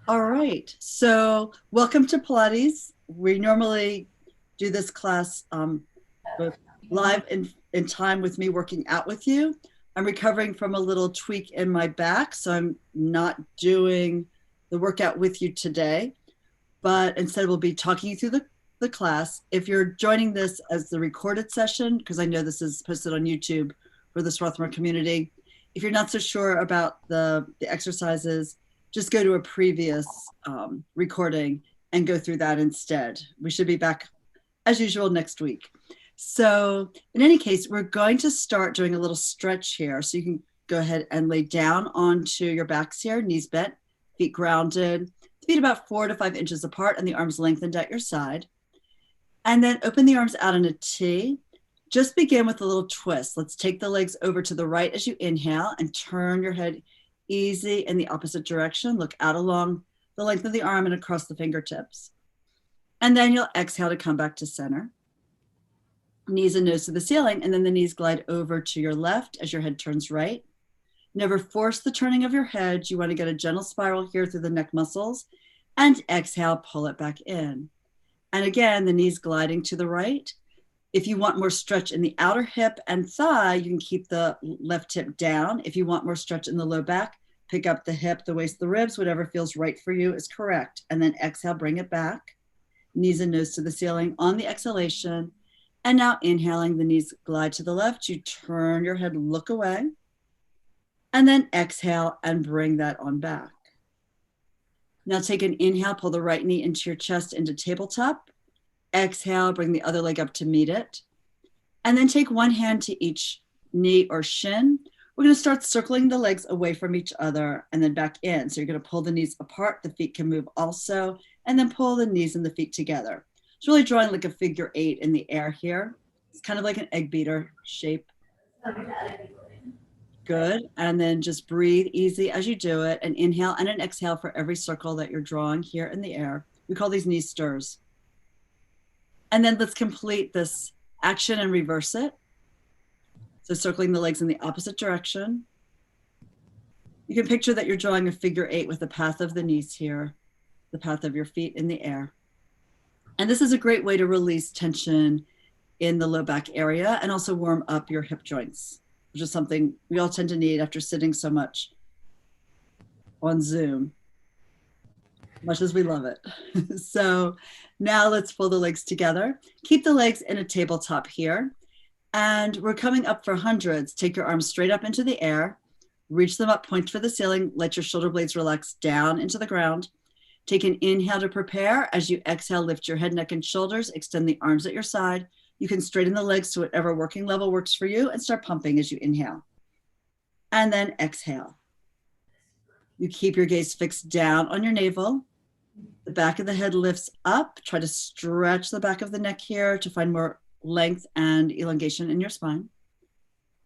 All right, so welcome to Pilates. We normally do this class both live in time with me working out with you. I'm recovering from a little tweak in my back, so I'm not doing the workout with you today, but instead we'll be talking you through the class. If you're joining this as the recorded session, because I know this is posted on YouTube for the Swarthmore community, if you're not so sure about the exercises, just go to a previous recording and go through that instead. We should be back as usual next week. So in any case, we're going to start doing a little stretch here. So you can go ahead and lay down onto your backs here, knees bent, feet grounded, feet about 4 to 5 inches apart and the arms lengthened at your side. And then open the arms out in a T. Just begin with a little twist. Let's take the legs over to the right as you inhale and turn your head easy in the opposite direction. Look out along the length of the arm and across the fingertips. And then you'll exhale to come back to center. Knees and nose to the ceiling, and then the knees glide over to your left as your head turns right. Never force the turning of your head. You want to get a gentle spiral here through the neck muscles. And exhale, pull it back in. And again, the knees gliding to the right. If you want more stretch in the outer hip and thigh, you can keep the left hip down. If you want more stretch in the low back, pick up the hip, the waist, the ribs, whatever feels right for you is correct. And then exhale, bring it back. Knees and nose to the ceiling on the exhalation. And now inhaling, the knees glide to the left. You turn your head, look away. And then exhale and bring that on back. Now take an inhale, pull the right knee into your chest into tabletop. Exhale, bring the other leg up to meet it. And then take one hand to each knee or shin. We're going to start circling the legs away from each other and then back in. So you're going to pull the knees apart. The feet can move also. And then pull the knees and the feet together. It's really drawing like a figure 8 in the air here. It's kind of like an egg beater shape. Good. And then just breathe easy as you do it. And inhale and an exhale for every circle that you're drawing here in the air. We call these knee stirs. And then let's complete this action and reverse it. So circling the legs in the opposite direction. You can picture that you're drawing a figure 8 with the path of the knees here, the path of your feet in the air. And this is a great way to release tension in the low back area and also warm up your hip joints, which is something we all tend to need after sitting so much on Zoom, much as we love it. So now let's pull the legs together. Keep the legs in a tabletop here. And we're coming up for hundreds. Take your arms straight up into the air. Reach them up, point for the ceiling. Let your shoulder blades relax down into the ground. Take an inhale to prepare. As you exhale, lift your head, neck, and shoulders. Extend the arms at your side. You can straighten the legs to whatever working level works for you and start pumping as you inhale. And then exhale. You keep your gaze fixed down on your navel. The back of the head lifts up. Try to stretch the back of the neck here to find more length and elongation in your spine.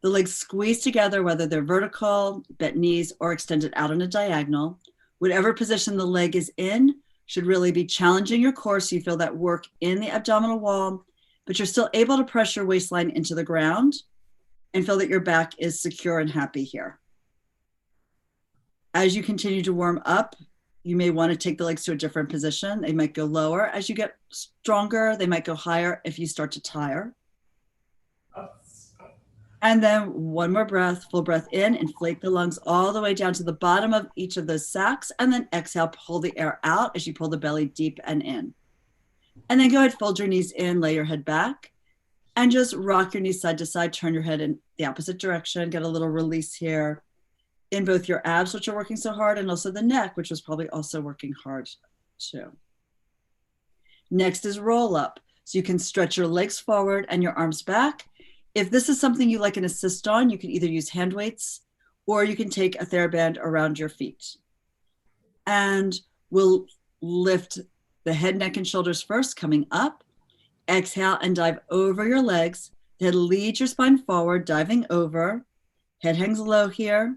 The legs squeeze together, whether they're vertical, bent knees, or extended out on a diagonal. Whatever position the leg is in should really be challenging your core so you feel that work in the abdominal wall, but you're still able to press your waistline into the ground and feel that your back is secure and happy here. As you continue to warm up, you may want to take the legs to a different position. They might go lower. As you get stronger, they might go higher if you start to tire. And then one more breath, full breath in, inflate the lungs all the way down to the bottom of each of those sacks. And then exhale, pull the air out as you pull the belly deep and in. And then go ahead, fold your knees in, lay your head back, and just rock your knees side to side, turn your head in the opposite direction, get a little release here in both your abs, which are working so hard, and also the neck, which was probably also working hard too. Next is roll up. So you can stretch your legs forward and your arms back. If this is something you like an assist on, you can either use hand weights or you can take a TheraBand around your feet. And we'll lift the head, neck, and shoulders first, coming up. Exhale and dive over your legs. Then lead your spine forward, diving over. Head hangs low here.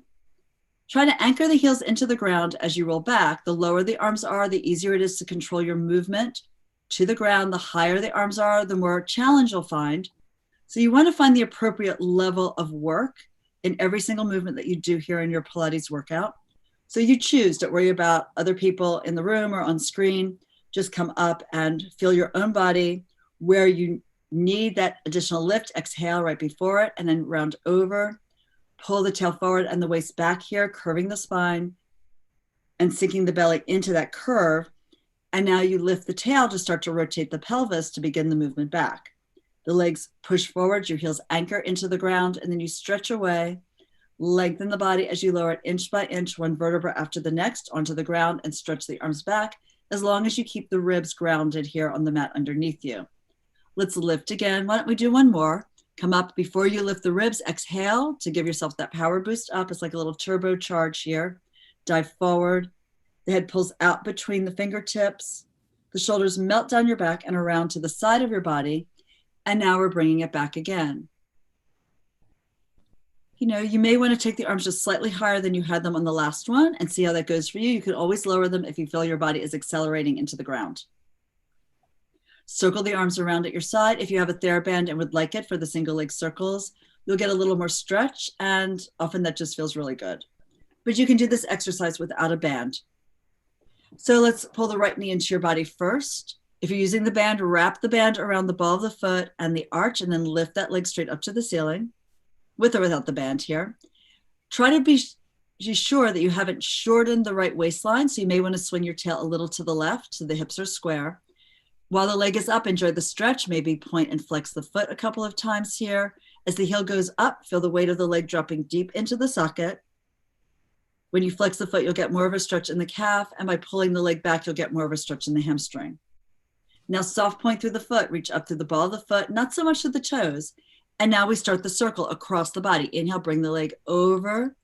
Try to anchor the heels into the ground as you roll back. The lower the arms are, the easier it is to control your movement to the ground. The higher the arms are, the more challenge you'll find. So you want to find the appropriate level of work in every single movement that you do here in your Pilates workout. So you choose, don't worry about other people in the room or on screen. Just come up and feel your own body where you need that additional lift. Exhale right before it and then round over. Pull the tail forward and the waist back here, curving the spine and sinking the belly into that curve. And now you lift the tail to start to rotate the pelvis to begin the movement back. The legs push forward, your heels anchor into the ground, and then you stretch away. Lengthen the body as you lower it inch by inch, one vertebra after the next onto the ground, and stretch the arms back as long as you keep the ribs grounded here on the mat underneath you. Let's lift again. Why don't we do one more? Come up before you lift the ribs. Exhale to give yourself that power boost up. It's like a little turbo charge here. Dive forward. The head pulls out between the fingertips. The shoulders melt down your back and around to the side of your body. And now we're bringing it back again. You know, you may want to take the arms just slightly higher than you had them on the last one and see how that goes for you. You can always lower them if you feel your body is accelerating into the ground. Circle the arms around at your side. If you have a TheraBand and would like it for the single leg circles, you'll get a little more stretch, and often that just feels really good. But you can do this exercise without a band. So let's pull the right knee into your body first. If you're using the band, wrap the band around the ball of the foot and the arch, and then lift that leg straight up to the ceiling, with or without the band here. Try to be sure that you haven't shortened the right waistline, so you may want to swing your tail a little to the left so the hips are square. While the leg is up, enjoy the stretch. Maybe point and flex the foot a couple of times here. As the heel goes up, feel the weight of the leg dropping deep into the socket. When you flex the foot, you'll get more of a stretch in the calf, and by pulling the leg back, you'll get more of a stretch in the hamstring. Now soft point through the foot, reach up through the ball of the foot, not so much to the toes. And now we start the circle across the body. Inhale, bring the leg over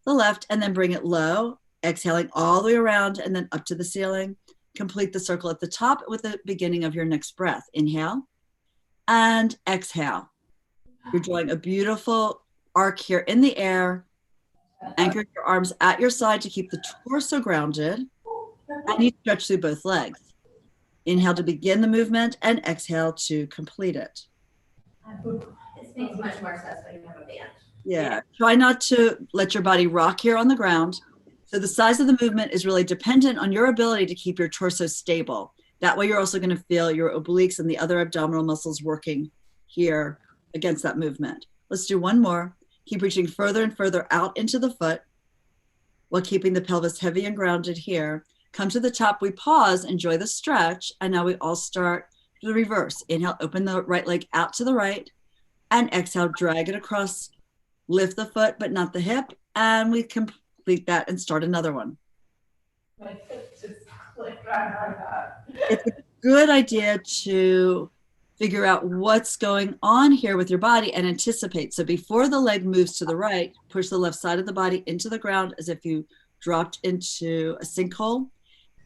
the left, and then bring it low, exhaling all the way around and then up to the ceiling. Complete the circle at the top with the beginning of your next breath. Inhale and exhale. You're drawing a beautiful arc here in the air. Anchor your arms at your side to keep the torso grounded, and you stretch through both legs. Inhale to begin the movement and exhale to complete it. This makes much more sense when you have a band. Yeah, try not to let your body rock here on the ground. So the size of the movement is really dependent on your ability to keep your torso stable. That way you're also going to feel your obliques and the other abdominal muscles working here against that movement. Let's do one more. Keep reaching further and further out into the foot while keeping the pelvis heavy and grounded here. Come to the top, we pause, enjoy the stretch, and now we all start the reverse. Inhale, open the right leg out to the right, and exhale, drag it across, lift the foot, but not the hip, and we complete that and start another one. My hip just clicked right like that. It's a good idea to figure out what's going on here with your body and anticipate. So before the leg moves to the right, push the left side of the body into the ground as if you dropped into a sinkhole.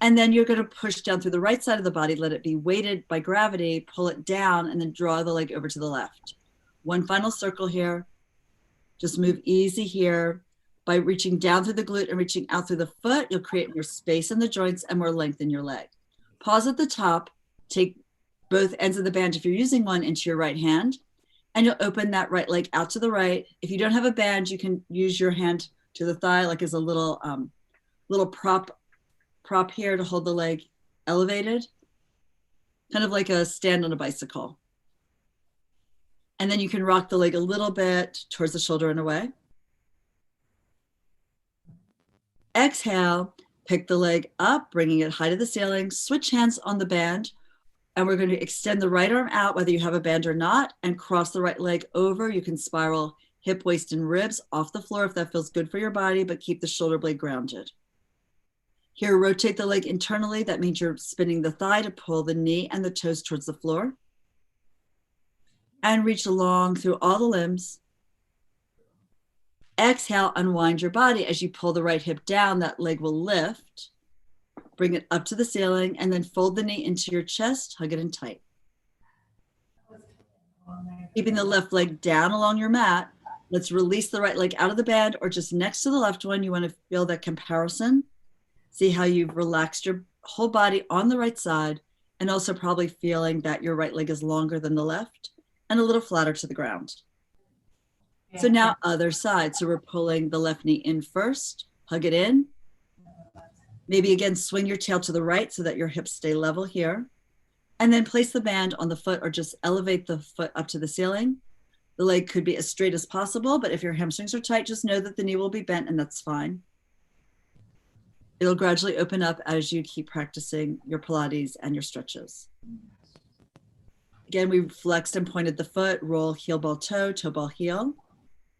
And then you're going to push down through the right side of the body, let it be weighted by gravity, pull it down, and then draw the leg over to the left. One final circle here. Just move easy here. By reaching down through the glute and reaching out through the foot, you'll create more space in the joints and more length in your leg. Pause at the top, take both ends of the band, if you're using one, into your right hand, and you'll open that right leg out to the right. If you don't have a band, you can use your hand to the thigh, like as a little prop here to hold the leg elevated, kind of like a stand on a bicycle. And then you can rock the leg a little bit towards the shoulder and away. Exhale, pick the leg up, bringing it high to the ceiling, switch hands on the band, and we're going to extend the right arm out, whether you have a band or not, and cross the right leg over. You can spiral hip, waist, and ribs off the floor if that feels good for your body, but keep the shoulder blade grounded. Here, rotate the leg internally. That means you're spinning the thigh to pull the knee and the toes towards the floor. And reach along through all the limbs. Exhale, unwind your body. As you pull the right hip down, that leg will lift. Bring it up to the ceiling, and then fold the knee into your chest, hug it in tight. Keeping the left leg down along your mat, let's release the right leg out of the band or just next to the left one. You want to feel that comparison. See how you've relaxed your whole body on the right side, and also probably feeling that your right leg is longer than the left and a little flatter to the ground. So now other side. So we're pulling the left knee in first, hug it in, Maybe again, swing your tail to the right so that your hips stay level here. And then place the band on the foot or just elevate the foot up to the ceiling. The leg could be as straight as possible, but if your hamstrings are tight, just know that the knee will be bent and that's fine. It'll gradually open up as you keep practicing your Pilates and your stretches. Again, we flexed and pointed the foot, roll heel ball toe, toe ball heel.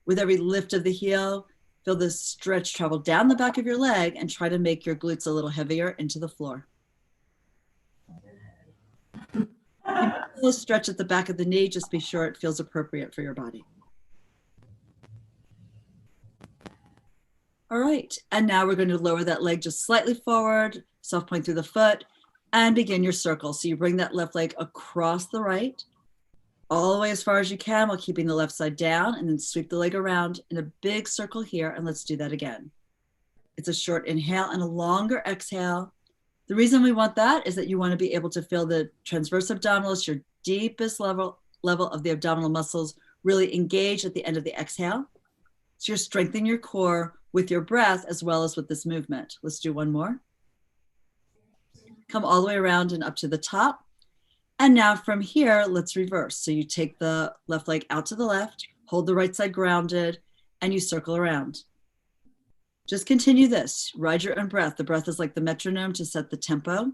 With every lift of the heel, feel the stretch travel down the back of your leg and try to make your glutes a little heavier into the floor. A stretch at the back of the knee, just be sure it feels appropriate for your body. All right, and now we're going to lower that leg just slightly forward, soft point through the foot, and begin your circle. So you bring that left leg across the right, all the way as far as you can while keeping the left side down, and then sweep the leg around in a big circle here, and let's do that again. It's a short inhale and a longer exhale. The reason we want that is that you want to be able to feel the transverse abdominis, your deepest level of the abdominal muscles, really engage at the end of the exhale. So you're strengthening your core with your breath as well as with this movement. Let's do one more. Come all the way around and up to the top. And now from here, let's reverse. So you take the left leg out to the left, hold the right side grounded, and you circle around. Just continue this. Ride your own breath. The breath is like the metronome to set the tempo.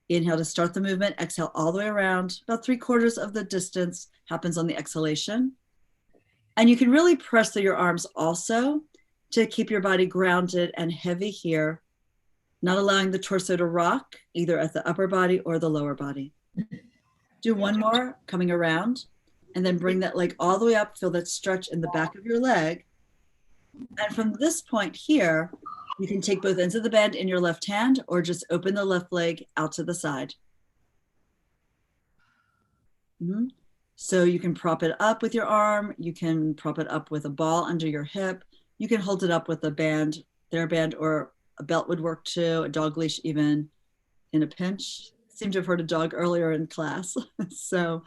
Inhale to start the movement. Exhale all the way around. About 3/4 of the distance happens on the exhalation. And you can really press through your arms also to keep your body grounded and heavy here, not allowing the torso to rock either at the upper body or the lower body. Do one more, coming around, and then bring that leg all the way up. Feel that stretch in the back of your leg. And from this point here, you can take both ends of the band in your left hand or just open the left leg out to the side. So you can prop it up with your arm. You can prop it up with a ball under your hip. You can hold it up with a band, TheraBand, or a belt would work too, a dog leash even in a pinch. Seemed to have heard a dog earlier in class. So,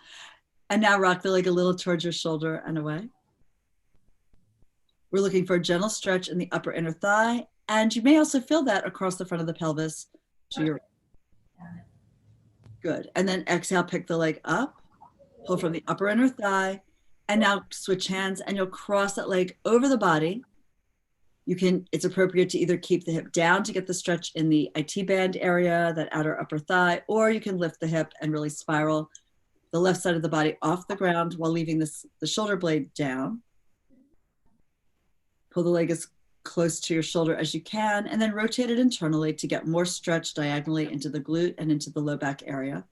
and now rock the leg a little towards your shoulder and away. We're looking for a gentle stretch in the upper inner thigh. And you may also feel that across the front of the pelvis to your right. Good. And then exhale, pick the leg up, pull from the upper inner thigh, and now switch hands and you'll cross that leg over the body. You can, it's appropriate to either keep the hip down to get the stretch in the IT band area, that outer upper thigh, or you can lift the hip and really spiral the left side of the body off the ground while leaving the shoulder blade down. Pull the leg as close to your shoulder as you can, and then rotate it internally to get more stretch diagonally into the glute and into the low back area.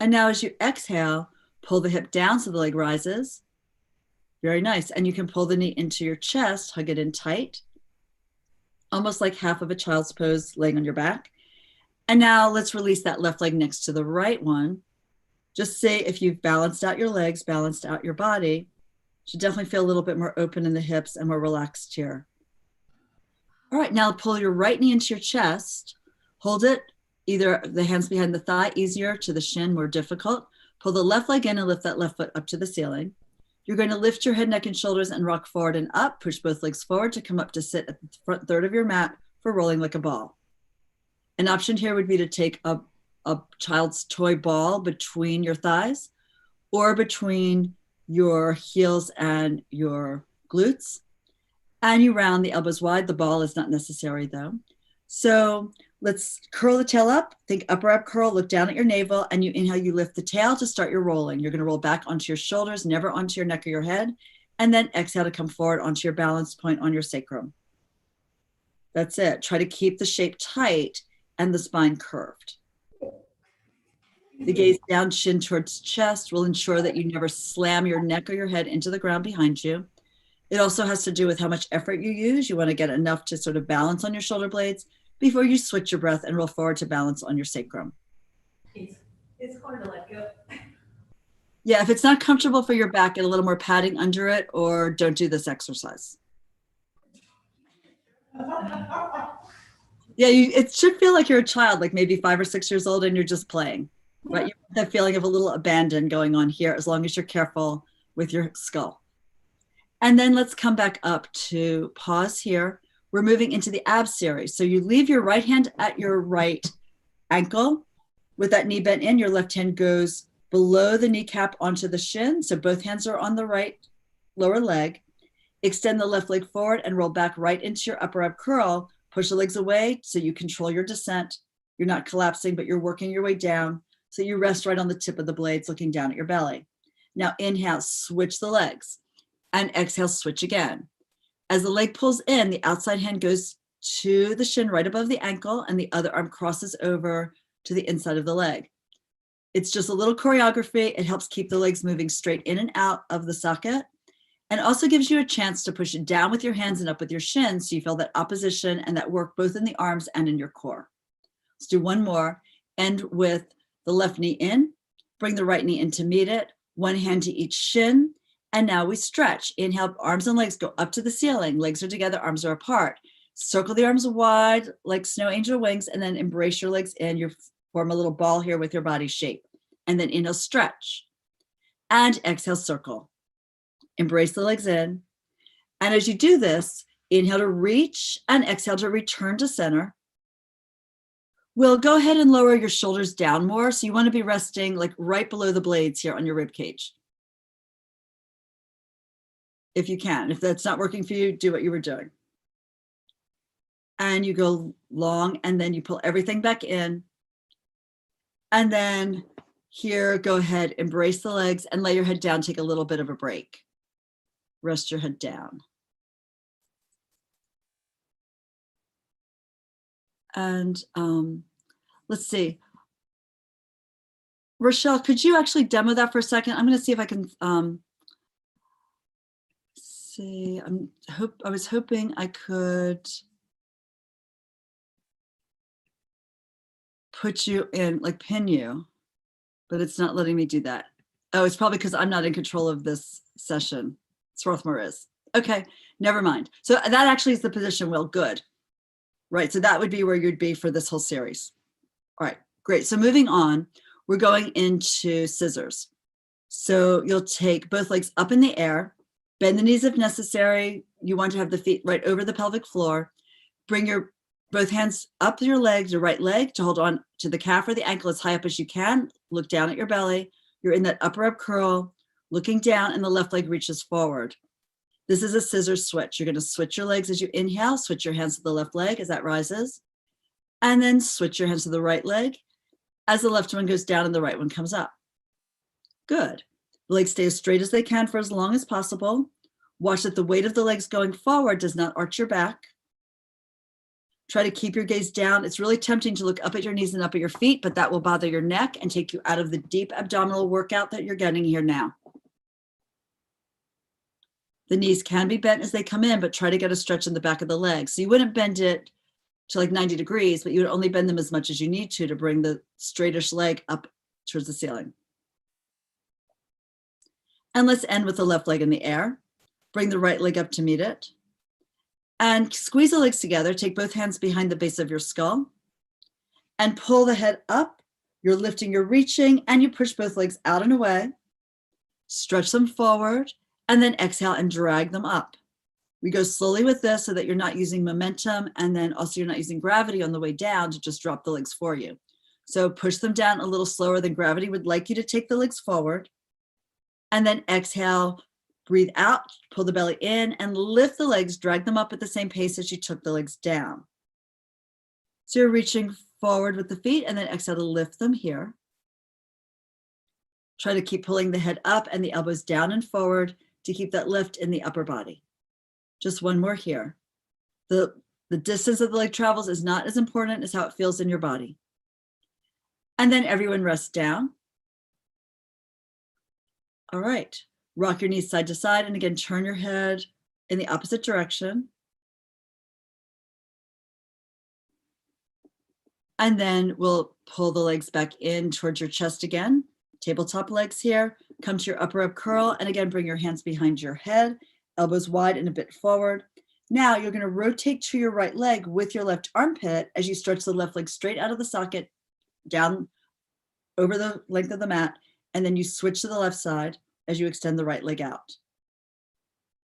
And now as you exhale, pull the hip down so the leg rises. Very nice. And you can pull the knee into your chest, hug it in tight, almost like half of a child's pose laying on your back. And now let's release that left leg next to the right one. Just say if you've balanced out your legs, balanced out your body, you should definitely feel a little bit more open in the hips and more relaxed here. All right, now pull your right knee into your chest. Hold it, either the hands behind the thigh, easier, to the shin, more difficult. Pull the left leg in and lift that left foot up to the ceiling. You're going to lift your head, neck, and shoulders and rock forward and up. Push both legs forward to come up to sit at the front third of your mat for rolling like a ball. An option here would be to take a child's toy ball between your thighs or between your heels and your glutes. And you round the elbows wide. The ball is not necessary though. So let's curl the tail up, think upper up curl, look down at your navel, and you inhale, you lift the tail to start your rolling. You're gonna roll back onto your shoulders, never onto your neck or your head, and then exhale to come forward onto your balance point on your sacrum. That's it. Try to keep the shape tight and the spine curved. The gaze down, chin towards chest will ensure that you never slam your neck or your head into the ground behind you. It also has to do with how much effort you use. You wanna get enough to sort of balance on your shoulder blades before you switch your breath and roll forward to balance on your sacrum. It's hard to let go. Yeah, if it's not comfortable for your back, get a little more padding under it or don't do this exercise. Yeah, it should feel like you're a child, like maybe 5 or 6 years old and you're just playing, right? You have that feeling of a little abandon going on here as long as you're careful with your skull. And then let's come back up to pause here. we're moving into the ab series. So you leave your right hand at your right ankle with that knee bent in. Your left hand goes below the kneecap onto the shin. So both hands are on the right lower leg. Extend the left leg forward and roll back right into your upper ab curl. Push the legs away so you control your descent. You're not collapsing, but you're working your way down. So you rest right on the tip of the blades, looking down at your belly. Now inhale, switch the legs, and exhale, switch again. As the leg pulls in, the outside hand goes to the shin right above the ankle, and the other arm crosses over to the inside of the leg. It's just a little choreography. It helps keep the legs moving straight in and out of the socket, and also gives you a chance to push it down with your hands and up with your shins so you feel that opposition and that work both in the arms and in your core. Let's do one more. End with the left knee in, bring the right knee in to meet it, one hand to each shin, and now we stretch. Inhale, arms and legs go up to the ceiling. Legs are together, arms are apart. Circle the arms wide like snow angel wings, and then embrace your legs in. You form a little ball here with your body shape. And then inhale, stretch. And exhale, circle. Embrace the legs in. And as you do this, inhale to reach and exhale to return to center. We'll go ahead and lower your shoulders down more. So you want to be resting like right below the blades here on your rib cage. If you can. If that's not working for you, do what you were doing. And you go long, and then you pull everything back in. And then here, go ahead, embrace the legs and lay your head down, take a little bit of a break. Rest your head down. And let's see. Rochelle, could you actually demo that for a second? I'm going to see if I can see. I was hoping I could put you in, like pin you, but it's not letting me do that. Oh, it's probably because I'm not in control of this session. Swarthmore is. Okay, never mind. So that actually is the position. Well, good. Right, so that would be where you'd be for this whole series. All right, great. So moving on, we're going into scissors. So you'll take both legs up in the air, bend the knees if necessary. You want to have the feet right over the pelvic floor. Bring your both hands up your legs, your right leg to hold on to the calf or the ankle as high up as you can. Look down at your belly. You're in that upper ab curl, looking down, and the left leg reaches forward. This is a scissor switch. You're going to switch your legs as you inhale, switch your hands to the left leg as that rises, and then switch your hands to the right leg as the left one goes down and the right one comes up. Good. The legs stay as straight as they can for as long as possible. Watch that the weight of the legs going forward does not arch your back. Try to keep your gaze down. It's really tempting to look up at your knees and up at your feet, but that will bother your neck and take you out of the deep abdominal workout that you're getting here now. The knees can be bent as they come in, but try to get a stretch in the back of the legs. So you wouldn't bend it to like 90 degrees, but you would only bend them as much as you need to bring the straightish leg up towards the ceiling. And let's end with the left leg in the air. Bring the right leg up to meet it. And squeeze the legs together. Take both hands behind the base of your skull and pull the head up. You're lifting, you're reaching, and you push both legs out and away. Stretch them forward, and then exhale and drag them up. We go slowly with this so that you're not using momentum, and then also you're not using gravity on the way down to just drop the legs for you. So push them down a little slower than gravity would like you to take the legs forward. And then exhale, breathe out, pull the belly in, and lift the legs, drag them up at the same pace as you took the legs down. So you're reaching forward with the feet, and then exhale to lift them here. Try to keep pulling the head up and the elbows down and forward to keep that lift in the upper body. Just one more here. The distance that the leg travels is not as important as how it feels in your body. And then everyone rests down. All right. Rock your knees side to side, and again, turn your head in the opposite direction. And then we'll pull the legs back in towards your chest again. Tabletop legs here. Come to your upper ab curl, and again, bring your hands behind your head, elbows wide and a bit forward. Now you're going to rotate to your right leg with your left armpit as you stretch the left leg straight out of the socket, down over the length of the mat, and then you switch to the left side as you extend the right leg out.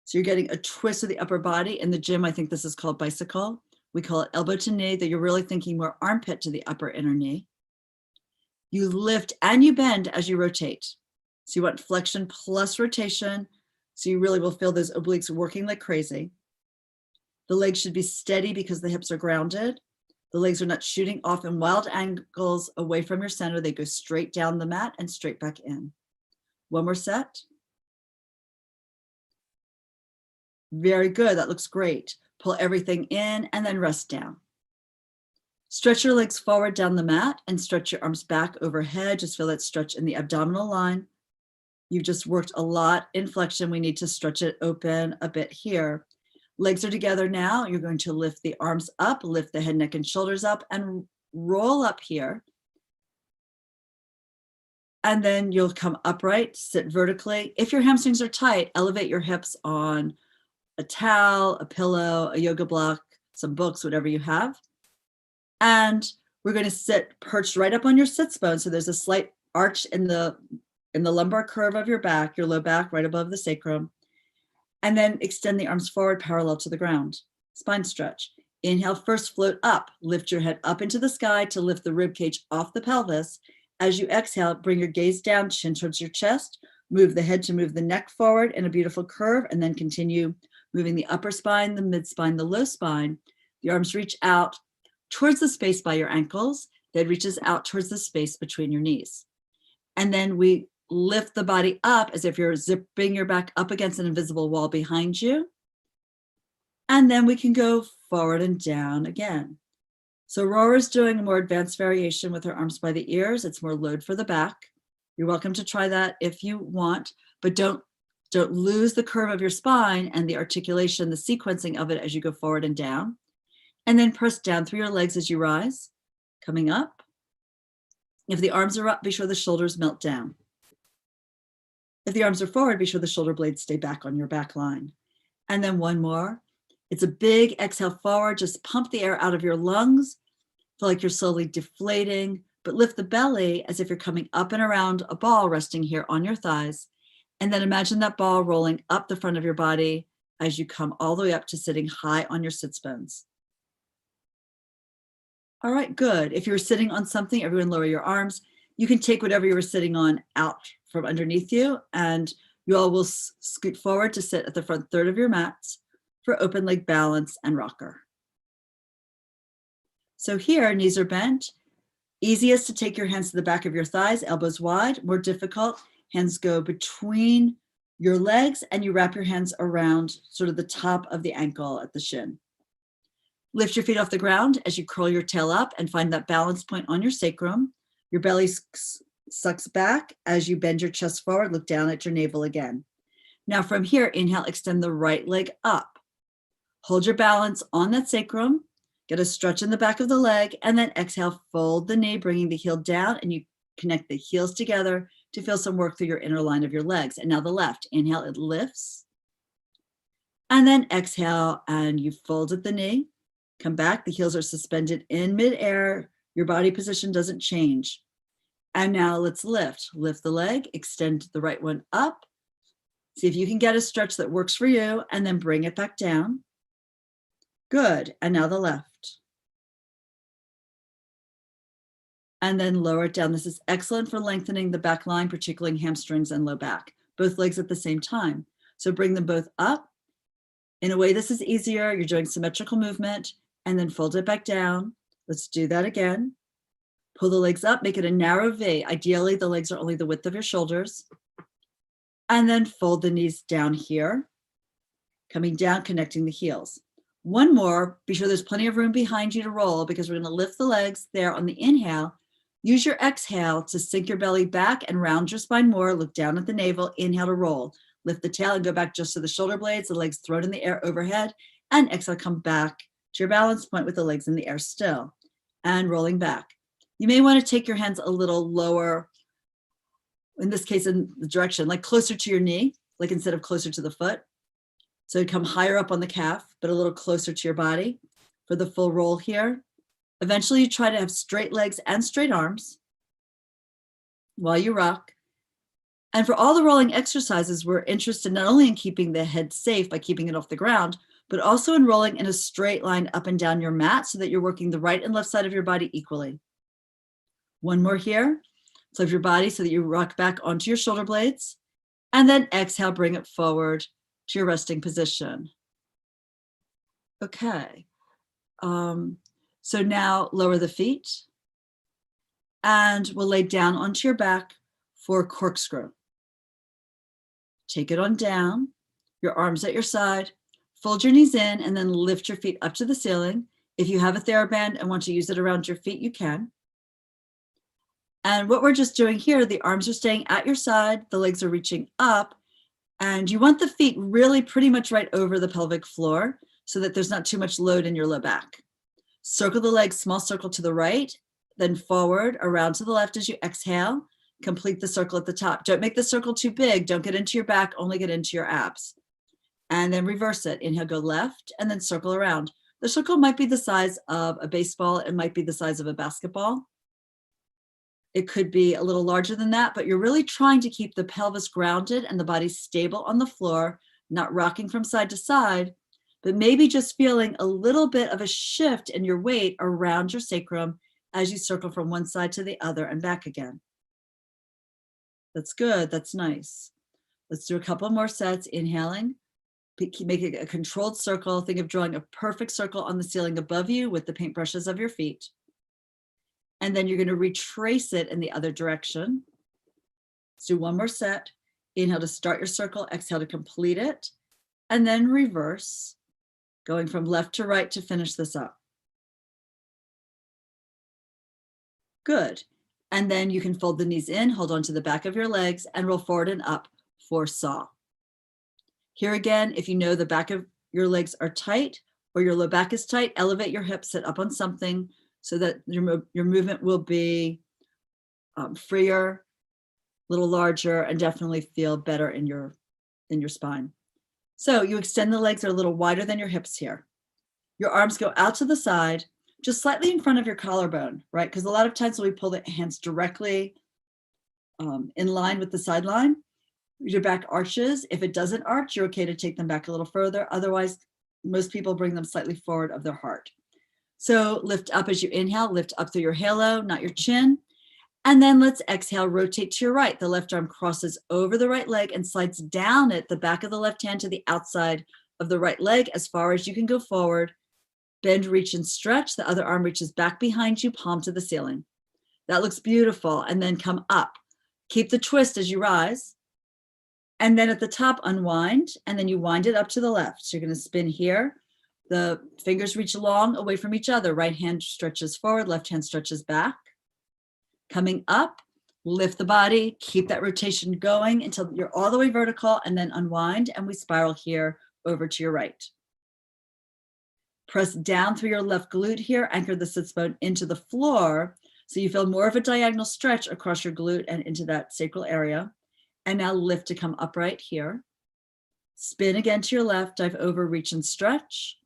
So you're getting a twist of the upper body. In the gym, I think this is called bicycle. We call it elbow to knee, that you're really thinking more armpit to the upper inner knee. You lift and you bend as you rotate. So you want flexion plus rotation. So you really will feel those obliques working like crazy. The legs should be steady because the hips are grounded. The legs are not shooting off in wild angles away from your center. They go straight down the mat and straight back in. One more set. Very good. That looks great. Pull everything in and then rest down. Stretch your legs forward down the mat and stretch your arms back overhead. Just feel that stretch in the abdominal line. You've just worked a lot in flexion. We need to stretch it open a bit here. Legs are together now. You're going to lift the arms up, lift the head, neck, and shoulders up, and roll up here. And then you'll come upright, sit vertically. If your hamstrings are tight, elevate your hips on a towel, a pillow, a yoga block, some books, whatever you have. And we're going to sit perched right up on your sits bone. So there's a slight arch in the lumbar curve of your back, your low back, right above the sacrum. And then extend the arms forward parallel to the ground. Spine stretch. Inhale, first float up. Lift your head up into the sky to lift the rib cage off the pelvis. As you exhale, bring your gaze down, chin towards your chest. Move the head to move the neck forward in a beautiful curve, and then continue moving the upper spine, the mid spine, the low spine. The arms reach out towards the space by your ankles. The head reaches out towards the space between your knees. And then we lift the body up as if you're zipping your back up against an invisible wall behind you. And then we can go forward and down again. So Aurora's doing a more advanced variation with her arms by the ears. It's more load for the back. You're welcome to try that if you want, but don't lose the curve of your spine and the articulation, the sequencing of it as you go forward and down. And then press down through your legs as you rise, coming up. If the arms are up, be sure the shoulders melt down. If the arms are forward, be sure the shoulder blades stay back on your back line. And then one more. It's a big exhale forward. Just pump the air out of your lungs. Feel like you're slowly deflating, but lift the belly as if you're coming up and around a ball resting here on your thighs. And then imagine that ball rolling up the front of your body as you come all the way up to sitting high on your sits bones. All right, good. If you're sitting on something, everyone lower your arms. You can take whatever you were sitting on out from underneath you, and you all will scoot forward to sit at the front third of your mats for open leg balance and rocker. So here, knees are bent. Easiest to take your hands to the back of your thighs, elbows wide. More difficult, hands go between your legs and you wrap your hands around sort of the top of the ankle at the shin. Lift your feet off the ground as you curl your tail up and find that balance point on your sacrum. Your belly sucks back as you bend your chest forward, look down at your navel again. Now from here, inhale, extend the right leg up. Hold your balance on that sacrum, get a stretch in the back of the leg, and then exhale, fold the knee, bringing the heel down, and you connect the heels together to feel some work through your inner line of your legs. And now the left, inhale, it lifts. And then exhale, and you fold at the knee. Come back, the heels are suspended in midair. Your body position doesn't change. And now let's lift. Lift the leg, extend the right one up. See if you can get a stretch that works for you, and then bring it back down. Good, and now the left. And then lower it down. This is excellent for lengthening the back line, particularly hamstrings and low back. Both legs at the same time. So bring them both up. In a way, this is easier. You're doing symmetrical movement, and then fold it back down. Let's do that again. Pull the legs up, make it a narrow V. Ideally, the legs are only the width of your shoulders. And then fold the knees down here. Coming down, connecting the heels. One more, be sure there's plenty of room behind you to roll because we're going to lift the legs there on the inhale. Use your exhale to sink your belly back and round your spine more. Look down at the navel, inhale to roll. Lift the tail and go back just to the shoulder blades, the legs thrown in the air overhead, and exhale, come back to your balance point with the legs in the air still, and rolling back. You may want to take your hands a little lower, in this case in the direction, like closer to your knee, like instead of closer to the foot. So come higher up on the calf, but a little closer to your body for the full roll here. Eventually you try to have straight legs and straight arms while you rock. And for all the rolling exercises, we're interested not only in keeping the head safe by keeping it off the ground, but also in rolling in a straight line up and down your mat so that you're working the right and left side of your body equally. One more here. Flip your body so that you rock back onto your shoulder blades. And then exhale, bring it forward to your resting position. Okay. So now lower the feet. And we'll lay down onto your back for corkscrew. Take it on down, your arms at your side, fold your knees in, and then lift your feet up to the ceiling. If you have a TheraBand and want to use it around your feet, you can. And what we're just doing here, the arms are staying at your side, the legs are reaching up, and you want the feet really pretty much right over the pelvic floor so that there's not too much load in your low back. Circle the legs, small circle to the right, then forward, around to the left as you exhale. Complete the circle at the top. Don't make the circle too big. Don't get into your back, only get into your abs. And then reverse it. Inhale, go left, and then circle around. The circle might be the size of a baseball. It might be the size of a basketball. It could be a little larger than that, but you're really trying to keep the pelvis grounded and the body stable on the floor, not rocking from side to side, but maybe just feeling a little bit of a shift in your weight around your sacrum as you circle from one side to the other and back again. That's good. That's nice. Let's do a couple more sets. Inhaling, make it a controlled circle. Think of drawing a perfect circle on the ceiling above you with the paintbrushes of your feet. And then you're going to retrace it in the other direction. Let's do one more set. Inhale to start your circle, exhale to complete it, and then reverse, going from left to right to finish this up. Good. And then you can fold the knees in, hold on to the back of your legs, and roll forward and up for saw. Here again, if you know the back of your legs are tight or your low back is tight, elevate your hips, sit up on something so that your movement will be freer, a little larger, and definitely feel better in your spine. So you extend the legs, they're a little wider than your hips here. Your arms go out to the side, just slightly in front of your collarbone, right? Because a lot of times when we pull the hands directly in line with the sideline, your back arches. If it doesn't arch, you're okay to take them back a little further. Otherwise, most people bring them slightly forward of their heart. So lift up as you inhale, lift up through your halo, not your chin. And then let's exhale, rotate to your right. The left arm crosses over the right leg and slides down at the back of the left hand to the outside of the right leg as far as you can go forward. Bend, reach, and stretch. The other arm reaches back behind you, palm to the ceiling. That looks beautiful. And then come up. Keep the twist as you rise. And then at the top, unwind. And then you wind it up to the left. So you're going to spin here. The fingers reach long away from each other. Right hand stretches forward, left hand stretches back. Coming up, lift the body, keep that rotation going until you're all the way vertical, and then unwind, and we spiral here over to your right. Press down through your left glute here, anchor the sits bone into the floor, so you feel more of a diagonal stretch across your glute and into that sacral area. And now lift to come upright here. Spin again to your left, dive over, reach and stretch.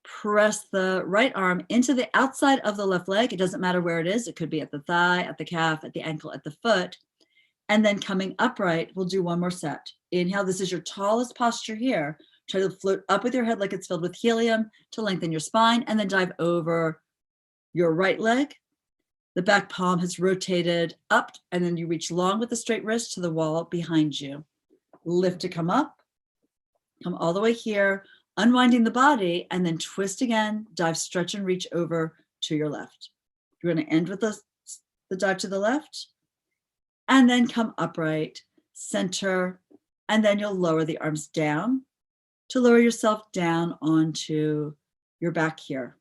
Press the right arm into the outside of the left leg. It doesn't matter where it is. It could be at the thigh, at the calf, at the ankle, at the foot. And then coming upright, we'll do one more set. Inhale, this is your tallest posture here. Try to float up with your head like it's filled with helium to lengthen your spine, and then dive over your right leg. The back palm has rotated up, and then you reach long with the straight wrist to the wall behind you. Lift to come up, come all the way here, unwinding the body, and then twist again, dive, stretch, and reach over to your left. You're going to end with the dive to the left, and then come upright, center, and then you'll lower the arms down to lower yourself down onto your back here.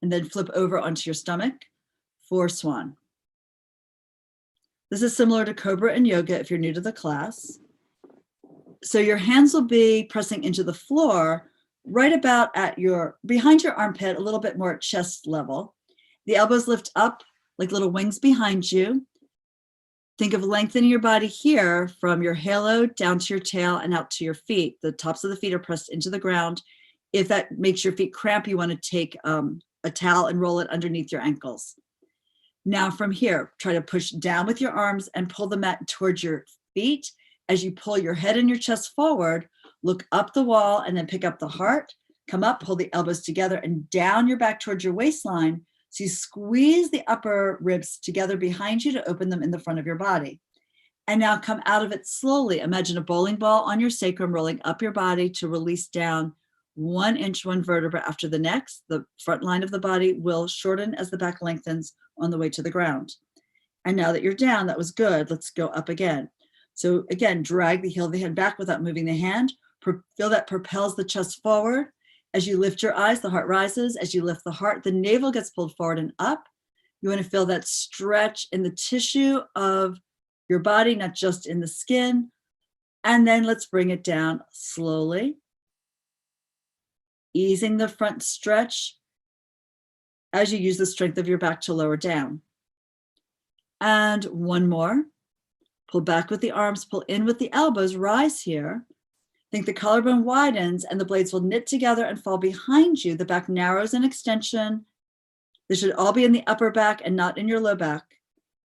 And then flip over onto your stomach for Swan. This is similar to Cobra and yoga if you're new to the class. So your hands will be pressing into the floor right about at behind your armpit, a little bit more at chest level. The elbows lift up like little wings behind you. Think of lengthening your body here from your halo down to your tail and out to your feet. The tops of the feet are pressed into the ground. If that makes your feet cramp, you want to take a towel and roll it underneath your ankles. Now from here, try to push down with your arms and pull the mat towards your feet. As you pull your head and your chest forward, look up the wall and then pick up the heart. Come up, pull the elbows together and down your back towards your waistline. So you squeeze the upper ribs together behind you to open them in the front of your body. And now come out of it slowly. Imagine a bowling ball on your sacrum rolling up your body to release down 1 inch, 1 vertebra after the next. The front line of the body will shorten as the back lengthens on the way to the ground. And now that you're down, that was good. Let's go up again. So again, drag the heel of the head back without moving the hand. Feel that propels the chest forward. As you lift your eyes, the heart rises. As you lift the heart, the navel gets pulled forward and up. You want to feel that stretch in the tissue of your body, not just in the skin. And then let's bring it down slowly, easing the front stretch as you use the strength of your back to lower down. And one more. Pull back with the arms, pull in with the elbows, rise here. Think the collarbone widens and the blades will knit together and fall behind you. The back narrows in extension. This should all be in the upper back and not in your low back.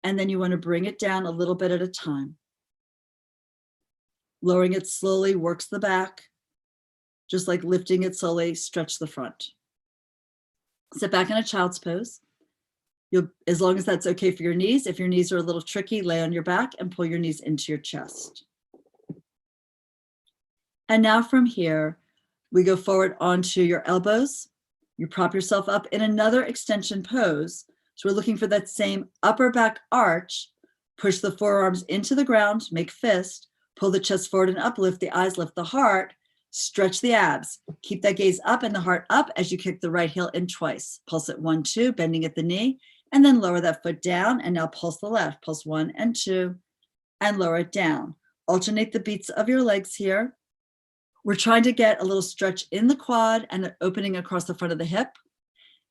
And then you want to bring it down a little bit at a time. Lowering it slowly works the back, just like lifting it slowly, stretch the front. Sit back in a child's pose. As long as that's okay for your knees. If your knees are a little tricky, lay on your back and pull your knees into your chest. And now from here, we go forward onto your elbows. You prop yourself up in another extension pose. So we're looking for that same upper back arch. Push the forearms into the ground, make fist, pull the chest forward and up, lift the eyes, lift the heart, stretch the abs. Keep that gaze up and the heart up as you kick the right heel in twice. Pulse it 1, 2, bending at the knee, and then lower that foot down. And now pulse the left, pulse 1 and 2, and lower it down. Alternate the beats of your legs here. We're trying to get a little stretch in the quad and an opening across the front of the hip.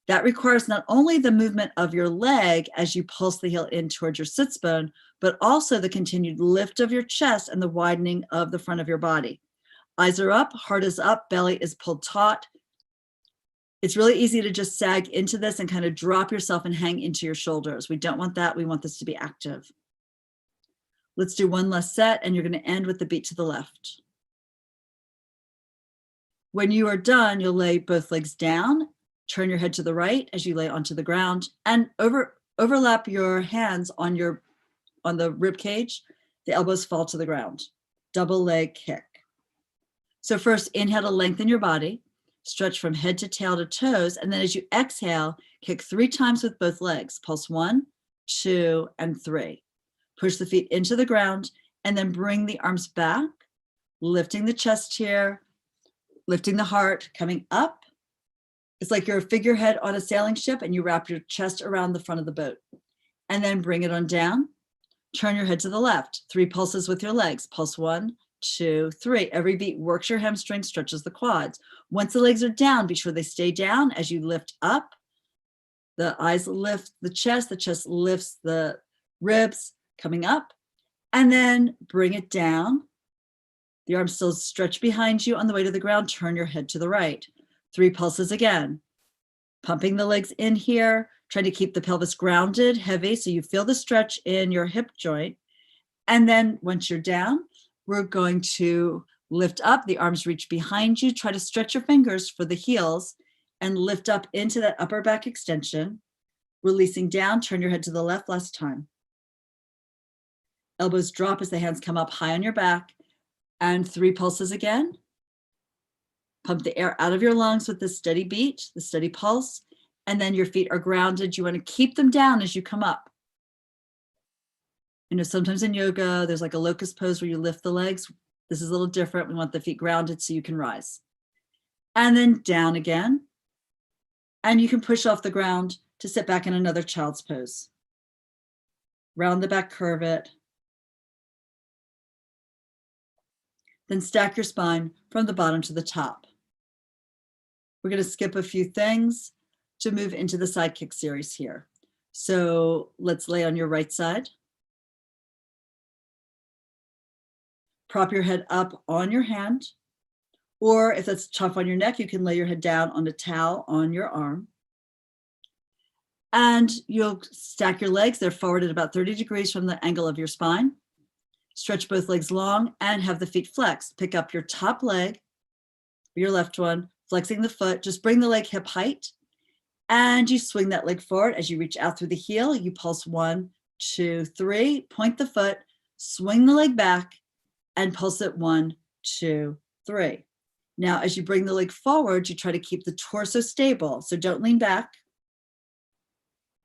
That requires not only the movement of your leg as you pulse the heel in towards your sits bone, but also the continued lift of your chest and the widening of the front of your body. Eyes are up, heart is up, belly is pulled taut. It's really easy to just sag into this and kind of drop yourself and hang into your shoulders. We don't want that. We want this to be active. Let's do one last set, and you're going to end with the beat to the left. When you are done, you'll lay both legs down, turn your head to the right as you lay onto the ground, and overlap your hands on the rib cage. The elbows fall to the ground. Double leg kick. So first, inhale to lengthen your body, stretch from head to tail to toes, and then as you exhale, kick 3 times with both legs. Pulse 1, 2, and 3. Push the feet into the ground, and then bring the arms back, lifting the chest here, lifting the heart, coming up. It's like you're a figurehead on a sailing ship and you wrap your chest around the front of the boat. And then bring it on down. Turn your head to the left. 3 pulses with your legs. Pulse 1, 2, 3. Every beat works your hamstrings, stretches the quads. Once the legs are down, be sure they stay down as you lift up. The eyes lift the chest lifts the ribs, coming up. And then bring it down. The arms still stretch behind you on the way to the ground. Turn your head to the right. 3 pulses again. Pumping the legs in here, trying to keep the pelvis grounded, heavy, so you feel the stretch in your hip joint. And then once you're down, we're going to lift up. The arms reach behind you. Try to stretch your fingers for the heels and lift up into that upper back extension. Releasing down, turn your head to the left last time. Elbows drop as the hands come up high on your back. And 3 pulses again. Pump the air out of your lungs with the steady beat, the steady pulse, and then your feet are grounded. You want to keep them down as you come up. You know, sometimes in yoga, there's like a locust pose where you lift the legs. This is a little different. We want the feet grounded so you can rise. And then down again. And you can push off the ground to sit back in another child's pose. Round the back, curve it. Then stack your spine from the bottom to the top. We're going to skip a few things to move into the side kick series here. So let's lay on your right side. Prop your head up on your hand, or if that's tough on your neck, you can lay your head down on a towel on your arm. And you'll stack your legs. They're forward at about 30 degrees from the angle of your spine. Stretch both legs long and have the feet flexed. Pick up your top leg, your left one, flexing the foot. Just bring the leg hip height. And you swing that leg forward. As you reach out through the heel, you pulse 1, 2, 3, point the foot, swing the leg back, and pulse it 1, 2, 3. Now, as you bring the leg forward, you try to keep the torso stable. So don't lean back.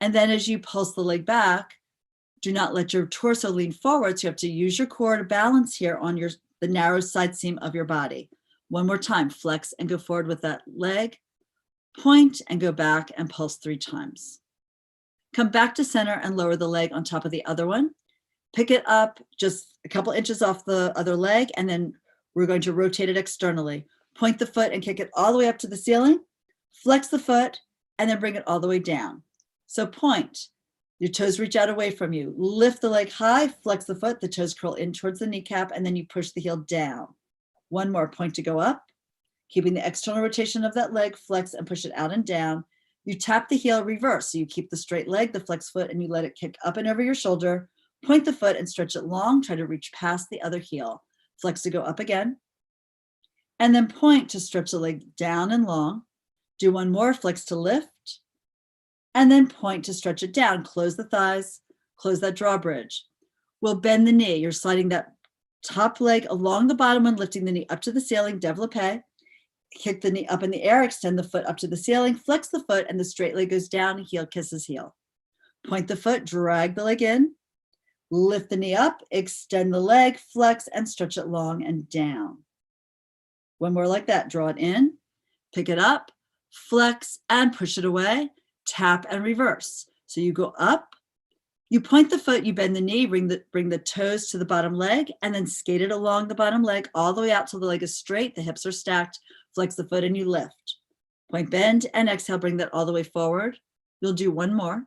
And then as you pulse the leg back, do not let your torso lean forward. So you have to use your core to balance here on the narrow side seam of your body. One more time, flex and go forward with that leg, point and go back and pulse 3 times. Come back to center and lower the leg on top of the other one. Pick it up just a couple inches off the other leg, and then we're going to rotate it externally. Point the foot and kick it all the way up to the ceiling, flex the foot, and then bring it all the way down. So point, your toes reach out away from you, lift the leg high, flex the foot, the toes curl in towards the kneecap, and then you push the heel down. One more, point to go up, keeping the external rotation of that leg, flex and push it out and down. You tap the heel reverse, so you keep the straight leg, the flex foot, and you let it kick up and over your shoulder. Point the foot and stretch it long, try to reach past the other heel. Flex to go up again. And then point to stretch the leg down and long. Do one more, flex to lift. And then point to stretch it down. Close the thighs, close that drawbridge. We'll bend the knee. You're sliding that top leg along the bottom one, lifting the knee up to the ceiling, développé. Kick the knee up in the air, extend the foot up to the ceiling, flex the foot, and the straight leg goes down, heel kisses heel. Point the foot, drag the leg in, lift the knee up, extend the leg, flex, and stretch it long and down. One more like that, draw it in, pick it up, flex, and push it away, tap and reverse. So you go up, you point the foot, you bend the knee, bring the toes to the bottom leg, and then skate it along the bottom leg all the way out till the leg is straight, the hips are stacked, flex the foot and you lift. Point, bend, and exhale, bring that all the way forward. You'll do one more.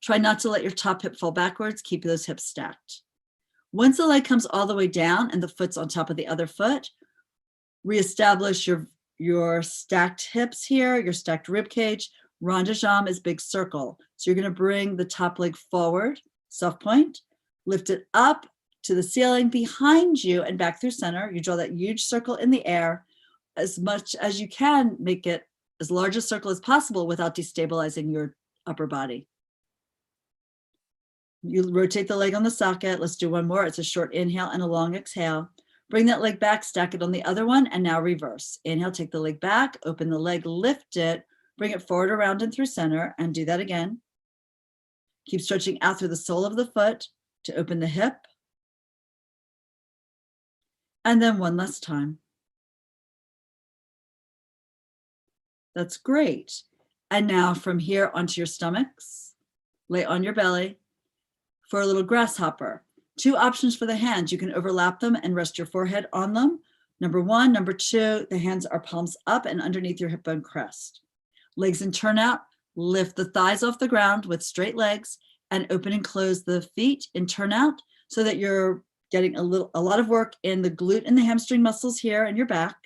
Try not to let your top hip fall backwards, keep those hips stacked. Once the leg comes all the way down and the foot's on top of the other foot, reestablish your stacked hips here, your stacked rib cage. Rond de jambe is big circle. So you're going to bring the top leg forward, soft point, lift it up to the ceiling behind you and back through center. You draw that huge circle in the air. As much as you can, make it as large a circle as possible without destabilizing your upper body. You rotate the leg on the socket. Let's do one more. It's a short inhale and a long exhale. Bring that leg back, stack it on the other one, and now reverse. Inhale, take the leg back, open the leg, lift it, bring it forward, around, and through center, and do that again. Keep stretching out through the sole of the foot to open the hip. And then one last time. That's great. And now from here onto your stomachs, lay on your belly for a little grasshopper. 2 options for the hands. You can overlap them and rest your forehead on them. Number 1. Number 2, the hands are palms up and underneath your hip bone crest. Legs in turnout, lift the thighs off the ground with straight legs and open and close the feet in turnout so that you're getting a lot of work in the glute and the hamstring muscles here in your back.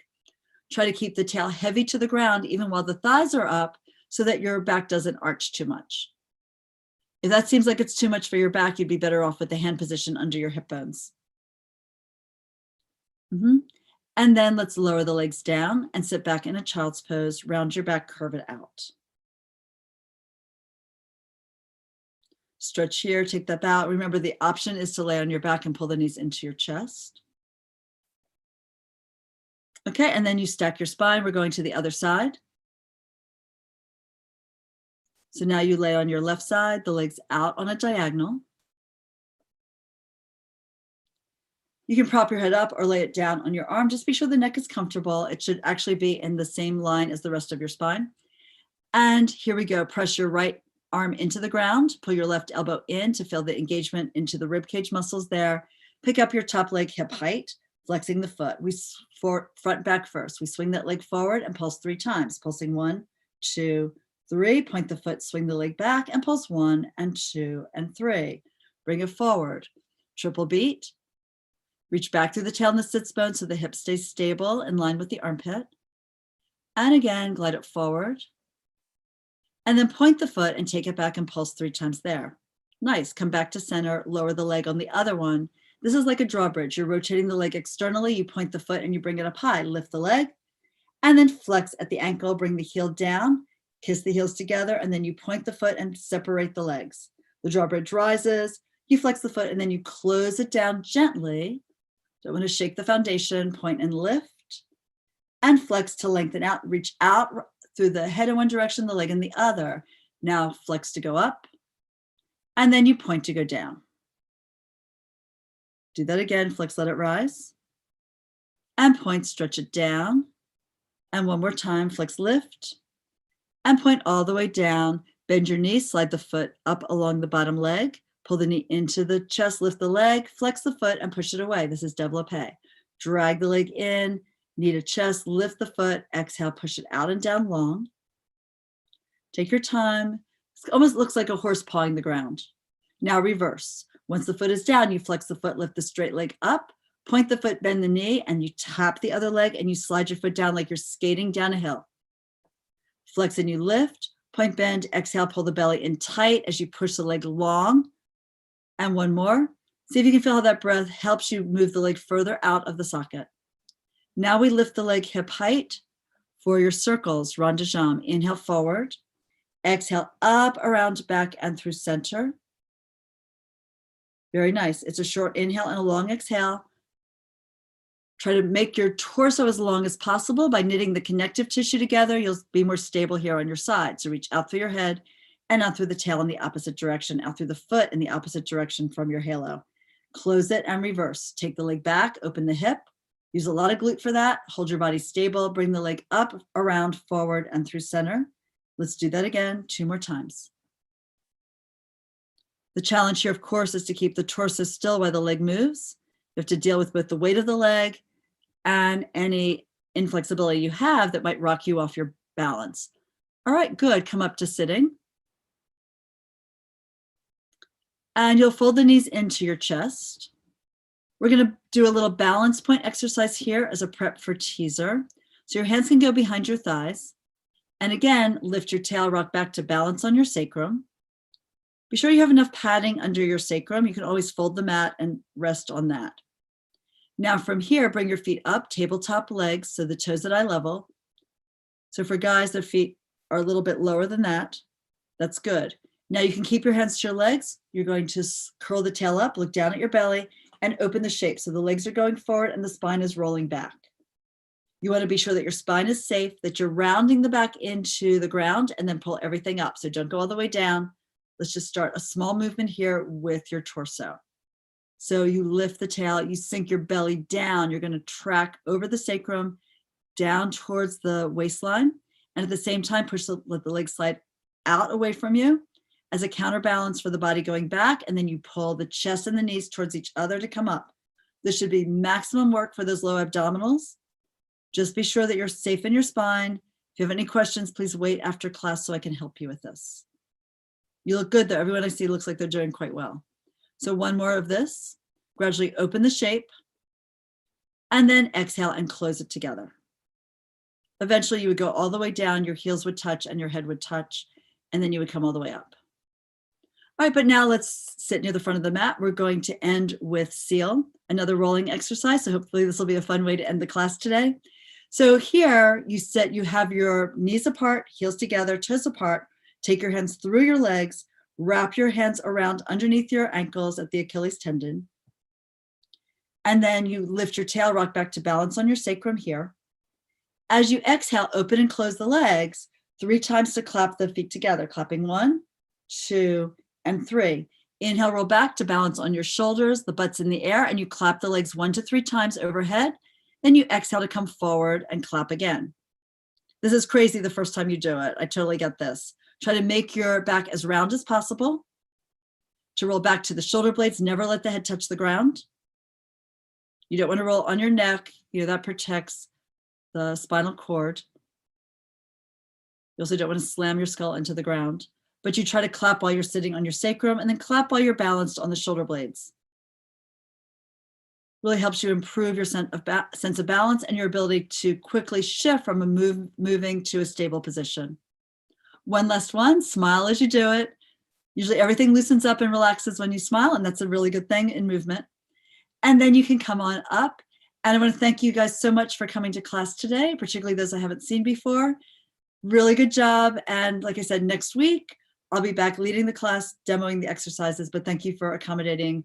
Try to keep the tail heavy to the ground even while the thighs are up so that your back doesn't arch too much. If that seems like it's too much for your back, you'd be better off with the hand position under your hip bones. And then let's lower the legs down and sit back in a child's pose. Round your back, curve it out. Stretch here, take that bow. Remember, the option is to lay on your back and pull the knees into your chest. Okay, and then you stack your spine. We're going to the other side. So now you lay on your left side, the legs out on a diagonal. You can prop your head up or lay it down on your arm. Just be sure the neck is comfortable. It should actually be in the same line as the rest of your spine. And here we go. Press your right arm into the ground. Pull your left elbow in to feel the engagement into the rib cage muscles there. Pick up your top leg hip height, flexing the foot. We front back first. We swing that leg forward and pulse 3 times. Pulsing 1, 2, 3. Point the foot, swing the leg back and pulse 1 and 2 and 3. Bring it forward. Triple beat. Reach back through the tail and the sits bone so the hip stays stable in line with the armpit. And again, glide it forward. And then point the foot and take it back and pulse 3 times there. Nice. Come back to center, lower the leg on the other one. This is like a drawbridge. You're rotating the leg externally. You point the foot and you bring it up high. Lift the leg and then flex at the ankle. Bring the heel down, kiss the heels together, and then you point the foot and separate the legs. The drawbridge rises. You flex the foot and then you close it down gently. Don't want to shake the foundation. Point and lift and flex to lengthen out. Reach out through the head in one direction, the leg in the other. Now flex to go up, and then you point to go down. Do that again, flex, let it rise, and point, stretch it down. And one more time, flex, lift, and point all the way down. Bend your knee, slide the foot up along the bottom leg, pull the knee into the chest, lift the leg, flex the foot, and push it away. This is développé. Drag the leg in, knee to chest, lift the foot, exhale, push it out and down long. Take your time. It almost looks like a horse pawing the ground. Now reverse. Once the foot is down, you flex the foot, lift the straight leg up, point the foot, bend the knee, and you tap the other leg and you slide your foot down like you're skating down a hill. Flex and you lift, point, bend, exhale, pull the belly in tight as you push the leg long. And one more. See if you can feel how that breath helps you move the leg further out of the socket. Now we lift the leg hip height for your circles, rond de jambe. Inhale forward, exhale up, around, back, and through center. Very nice. It's a short inhale and a long exhale. Try to make your torso as long as possible by knitting the connective tissue together. You'll be more stable here on your side. So reach out through your head and out through the tail in the opposite direction, out through the foot in the opposite direction from your halo. Close it and reverse. Take the leg back, open the hip. Use a lot of glute for that. Hold your body stable. Bring the leg up, around, forward, and through center. Let's do that again 2 more times. The challenge here, of course, is to keep the torso still while the leg moves. You have to deal with both the weight of the leg and any inflexibility you have that might rock you off your balance. All right, good. Come up to sitting. And you'll fold the knees into your chest. We're going to do a little balance point exercise here as a prep for teaser. So your hands can go behind your thighs. And again, lift your tail, rock back to balance on your sacrum. Be sure you have enough padding under your sacrum. You can always fold the mat and rest on that. Now from here, bring your feet up, tabletop legs, so the toes at eye level. So for guys, their feet are a little bit lower than that. That's good. Now you can keep your hands to your legs. You're going to curl the tail up, look down at your belly, and open the shape. So the legs are going forward and the spine is rolling back. You want to be sure that your spine is safe, that you're rounding the back into the ground, and then pull everything up. So don't go all the way down. Let's just start a small movement here with your torso. So you lift the tail, you sink your belly down. You're going to track over the sacrum down towards the waistline. And at the same time, let the leg slide out away from you as a counterbalance for the body going back. And then you pull the chest and the knees towards each other to come up. This should be maximum work for those low abdominals. Just be sure that you're safe in your spine. If you have any questions, please wait after class so I can help you with this. You look good though. Everyone I see looks like they're doing quite well. So one more of this. Gradually open the shape and then exhale and close it together. Eventually you would go all the way down, your heels would touch and your head would touch, and then you would come all the way up. All right, but now let's sit near the front of the mat. We're going to end with seal, another rolling exercise. So hopefully this will be a fun way to end the class today. So here you have your knees apart, heels together, toes apart. Take your hands through your legs, wrap your hands around underneath your ankles at the Achilles tendon. And then you lift your tail, rock back to balance on your sacrum here. As you exhale, open and close the legs 3 times to clap the feet together, clapping 1, 2, and 3. Inhale, roll back to balance on your shoulders, the butt's in the air, and you clap the legs 1 to 3 times overhead. Then you exhale to come forward and clap again. This is crazy the first time you do it. I totally get this. Try to make your back as round as possible. To roll back to the shoulder blades, never let the head touch the ground. You don't want to roll on your neck. That protects the spinal cord. You also don't want to slam your skull into the ground, but you try to clap while you're sitting on your sacrum and then clap while you're balanced on the shoulder blades. Really helps you improve your sense of balance and your ability to quickly shift from moving to a stable position. One last one, smile as you do it. Usually everything loosens up and relaxes when you smile, and that's a really good thing in movement. And then you can come on up. And I want to thank you guys so much for coming to class today, particularly those I haven't seen before. Really good job. And like I said, next week, I'll be back leading the class, demoing the exercises, but thank you for accommodating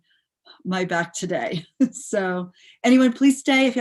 my back today. So anyone, please stay if you have